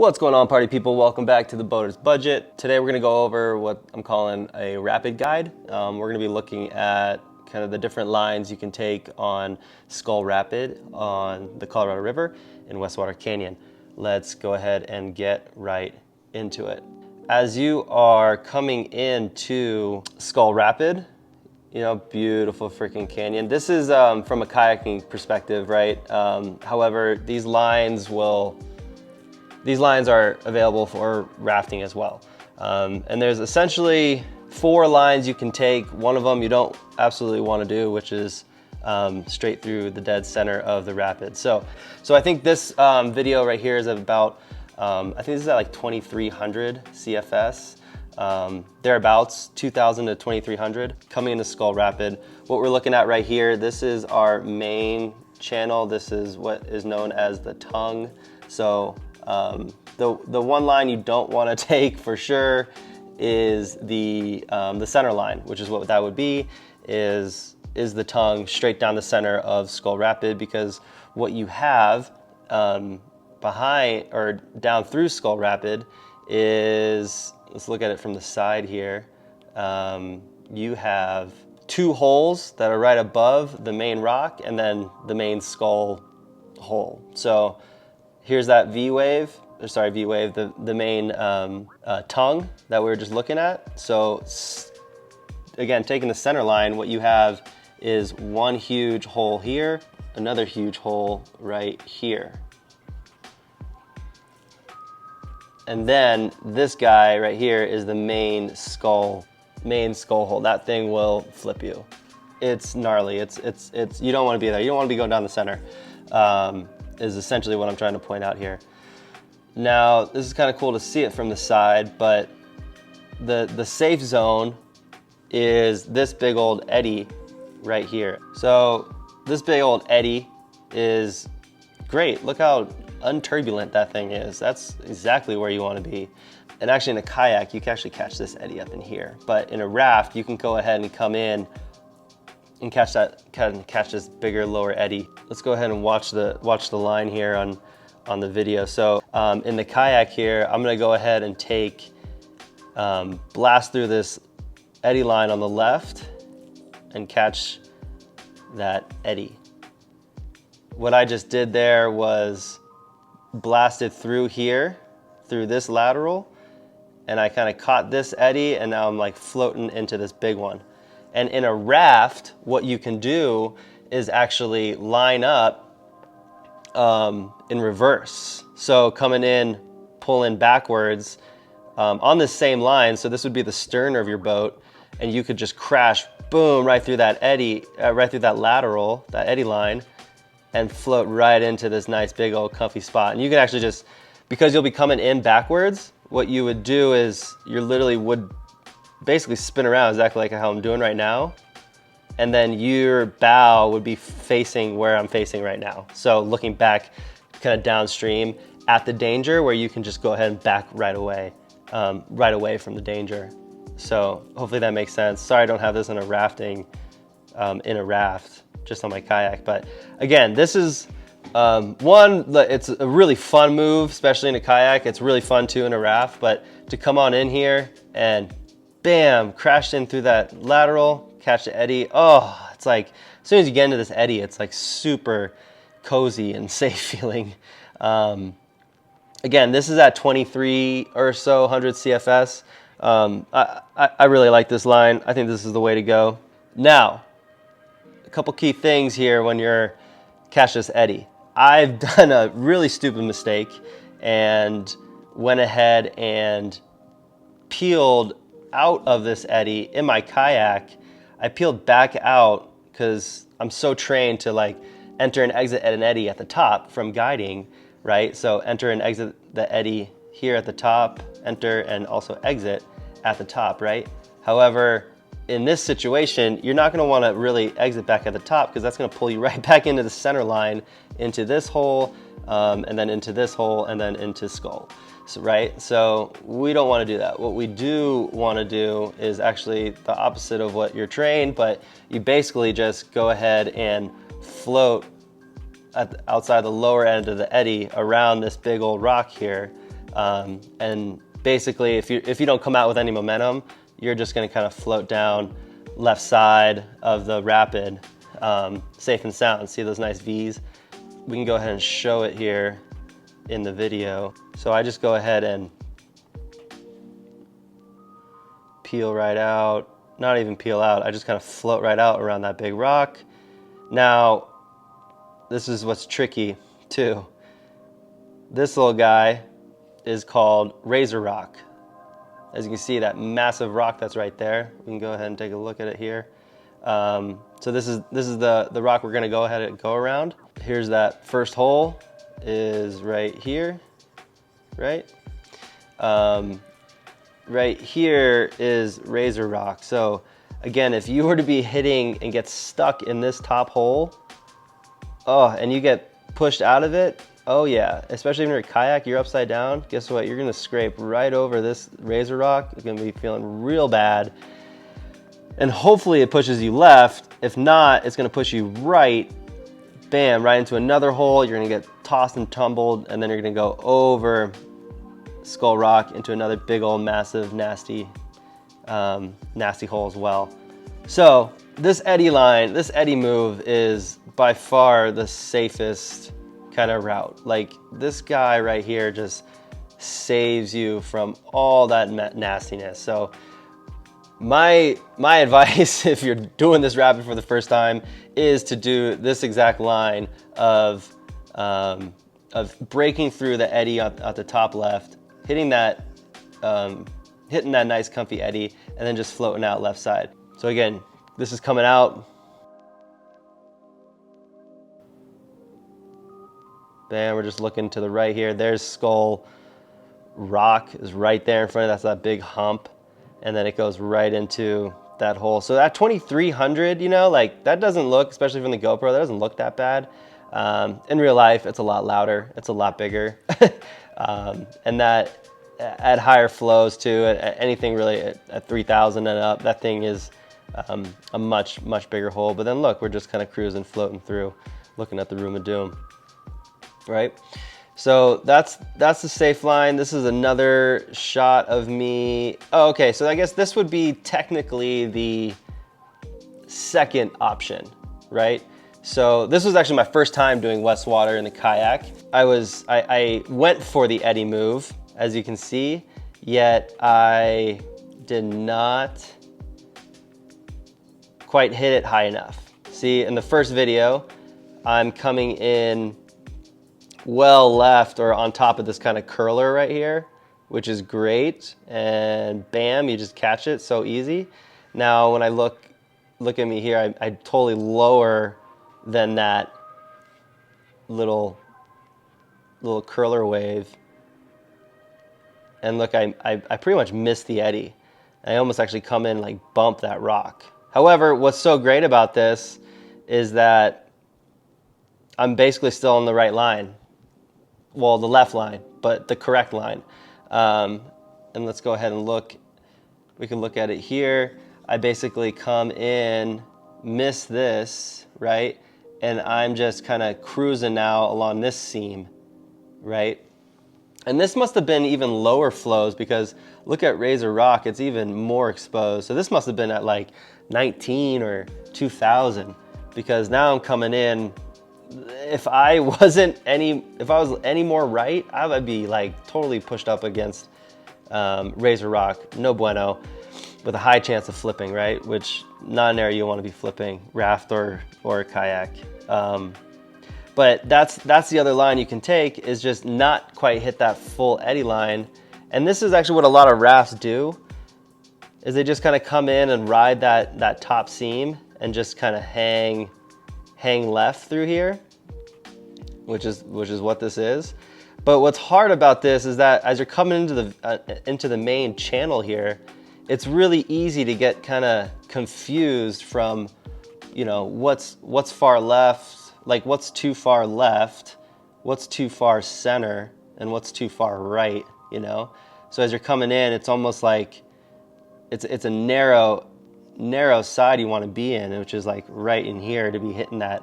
What's going on, party people? Welcome back to the Boater's Budget. Today we're going to go over what I'm calling a rapid guide. We're going to be looking at kind of the different lines you can take on Skull Rapid on the Colorado River in Westwater Canyon. Let's go ahead and get right into it. As you are coming into Skull Rapid, you know, beautiful freaking canyon. This is from a kayaking perspective, right? However, these lines are available for rafting as well. And there's essentially 4 lines you can take. One of them you don't absolutely want to do, which is straight through the dead center of the rapid. So I think this video right here is about, I think this is at like 2,300 CFS. Thereabouts, 2,000 to 2,300 coming into Skull Rapid. What we're looking at right here, this is our main channel. This is what is known as the tongue. So the one line you don't want to take for sure is the center line, which is what that would be, is the tongue straight down the center of Skull Rapid, because what you have behind or down through Skull Rapid is, let's look at it from the side here. You have 2 holes that are right above the main rock and then the main skull hole. So here's that V-wave, the main tongue that we were just looking at. So again, taking the center line, what you have is one huge hole here, another huge hole right here. And then this guy right here is the main skull hole. That thing will flip you. It's gnarly. It's you don't want to be there. You don't want to be going down the center. Is essentially what I'm trying to point out here. Now, this is kind of cool to see it from the side, but the safe zone is this big old eddy right here. So this big old eddy is great. Look how unturbulent that thing is. That's exactly where you want to be. And actually in a kayak, you can actually catch this eddy up in here. But in a raft, you can go ahead and come in and catch this bigger, lower eddy. Let's go ahead and watch the line here on the video. So in the kayak here, I'm gonna go ahead and blast through this eddy line on the left and catch that eddy. What I just did there was blasted through here, through this lateral, and I kind of caught this eddy, and now I'm like floating into this big one. And in a raft, what you can do is actually line up in reverse. So coming in, pulling backwards on this same line. So this would be the stern of your boat, and you could just crash, boom, right through that eddy, right through that lateral, that eddy line, and float right into this nice big old comfy spot. And you can actually just, because you'll be coming in backwards, what you would do is you literally would basically spin around exactly like how I'm doing right now. And then your bow would be facing where I'm facing right now. So looking back kind of downstream at the danger, where you can just go ahead and back right away from the danger. So hopefully that makes sense. Sorry I don't have this in a raft, just on my kayak. But again, this is it's a really fun move, especially in a kayak. It's really fun too in a raft, but to come on in here and bam, crashed in through that lateral, catch the eddy. Oh, it's like, as soon as you get into this eddy, it's like super cozy and safe feeling. Again, this is at 23 or so 100 CFS. I really like this line. I think this is the way to go. Now, a couple key things here when you're catch this eddy. I've done a really stupid mistake and went ahead and peeled out of this eddy in my kayak. I peeled back out because I'm so trained to like enter and exit at an eddy at the top from guiding, right? So enter and exit the eddy here at the top, enter and also exit at the top, right? However, in this situation, you're not gonna wanna really exit back at the top, because that's gonna pull you right back into the center line, into this hole, and then into this hole, and then into skull. So, right? So we don't want to do that. What we do want to do is actually the opposite of what you're trained, but you basically just go ahead and float outside the lower end of the eddy around this big old rock here, And basically, if you don't come out with any momentum, you're just going to kind of float down left side of the rapid, safe and sound. See those nice V's? We can go ahead and show it here in the video. So I just go ahead and peel right out, not even peel out, I just kind of float right out around that big rock. Now, this is what's tricky too. This little guy is called Razor Rock. As you can see, that massive rock that's right there. We can go ahead and take a look at it here. So this is the rock we're gonna go ahead and go around. Here's that first hole, is right here, right? Right here is Razor Rock. So again, if you were to be hitting and get stuck in this top hole, oh, and you get pushed out of it, oh yeah, especially when you're a kayak, you're upside down, guess what? You're gonna scrape right over this Razor Rock. You're gonna be feeling real bad. And hopefully it pushes you left. If not, it's gonna push you right, bam, right into another hole. You're gonna get tossed and tumbled, and then you're gonna go over Skull Rock into another big old massive nasty hole as well. So this eddy line, this eddy move is by far the safest kind of route. Like, this guy right here just saves you from all that nastiness. So my advice, if you're doing this rapid for the first time, is to do this exact line of breaking through the eddy at the top left, hitting that nice comfy eddy, and then just floating out left side. So again, this is coming out. Bam, we're just looking to the right here. There's Skull Rock is right there in front of that's that big hump. And then it goes right into that hole. So at 2,300, you know, like that doesn't look, especially from the GoPro, that doesn't look that bad. In real life, it's a lot louder. It's a lot bigger. And that at higher flows too, at anything really at 3,000 and up, that thing is a much bigger hole. But then look, we're just kind of cruising, floating through, looking at the Room of Doom, right? So that's the safe line. This is another shot of me. Oh, okay, so I guess this would be technically the second option, right? So this was actually my first time doing Westwater in the kayak. I went for the eddy move, as you can see, yet I did not quite hit it high enough. See, in the first video, I'm coming in well left or on top of this kind of curler right here, which is great, and bam, you just catch it so easy. Now when I look at me here, I totally lower than that little curler wave, and look, I pretty much missed the eddy. I almost actually come in and like bump that rock. However, what's so great about this is that I'm basically still on the right line. Well, the left line, but the correct line. And let's go ahead and look. We can look at it here. I basically come in, miss this, right? And I'm just kind of cruising now along this seam, right? And this must have been even lower flows because look at Razor Rock, it's even more exposed. So this must have been at like 19 or 2,000 because now I'm coming in. If I was any more right, I would be like totally pushed up against Razor Rock, no bueno, with a high chance of flipping, right? Which not an area you want to be flipping, raft or kayak. But that's the other line you can take, is just not quite hit that full eddy line. And this is actually what a lot of rafts do, is they just kind of come in and ride that top seam and just kind of hang left through here, which is what this is. But what's hard about this is that as you're coming into the main channel here, it's really easy to get kind of confused from, you know, what's far left, like what's too far left, what's too far center, and what's too far right, you know? So as you're coming in, it's almost like it's a narrow side you want to be in, which is like right in here, to be hitting that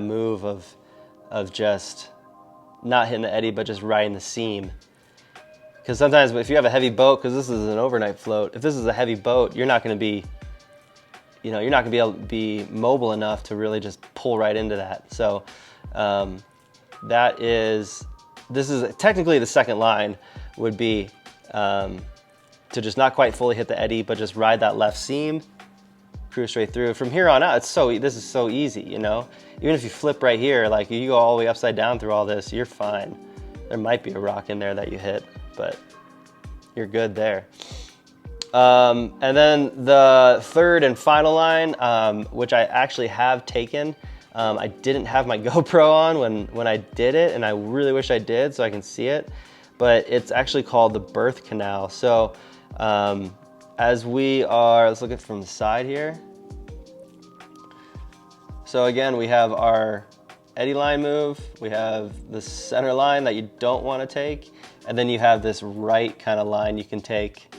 move of just not hitting the eddy, but just riding the seam. Because sometimes if you have a heavy boat, because this is an overnight float, if this is a heavy boat, you're not going to be, you're not going to be able to be mobile enough to really just pull right into that. So this is technically the second line would be to just not quite fully hit the eddy, but just ride that left seam, cruise straight through. From here on out, this is so easy, Even if you flip right here, like you go all the way upside down through all this, you're fine. There might be a rock in there that you hit, but you're good there. And then the third and final line, which I actually have taken, I didn't have my GoPro on when I did it, and I really wish I did so I can see it, but it's actually called the birth canal. So let's look at it from the side here. So again, we have our eddy line move, we have the center line that you don't want to take, and then you have this right kind of line you can take,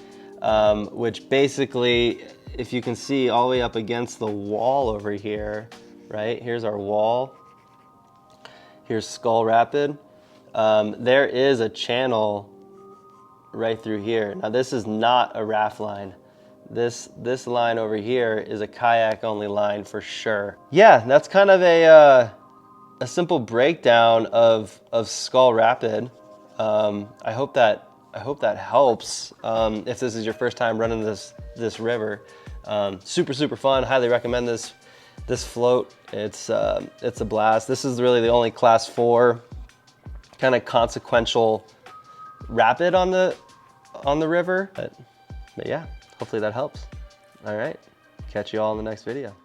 which basically, if you can see all the way up against the wall over here, right? Here's our wall. Here's Skull Rapid. There is a channel right through here. Now this is not a raft line. This line over here is a kayak only line for sure. Yeah, that's kind of a simple breakdown of Skull Rapid. I hope that helps. If this is your first time running this river, super fun. Highly recommend this float. It's a blast. This is really the only class 4 kind of consequential rapid on the river. But yeah, hopefully that helps. All right, catch you all in the next video.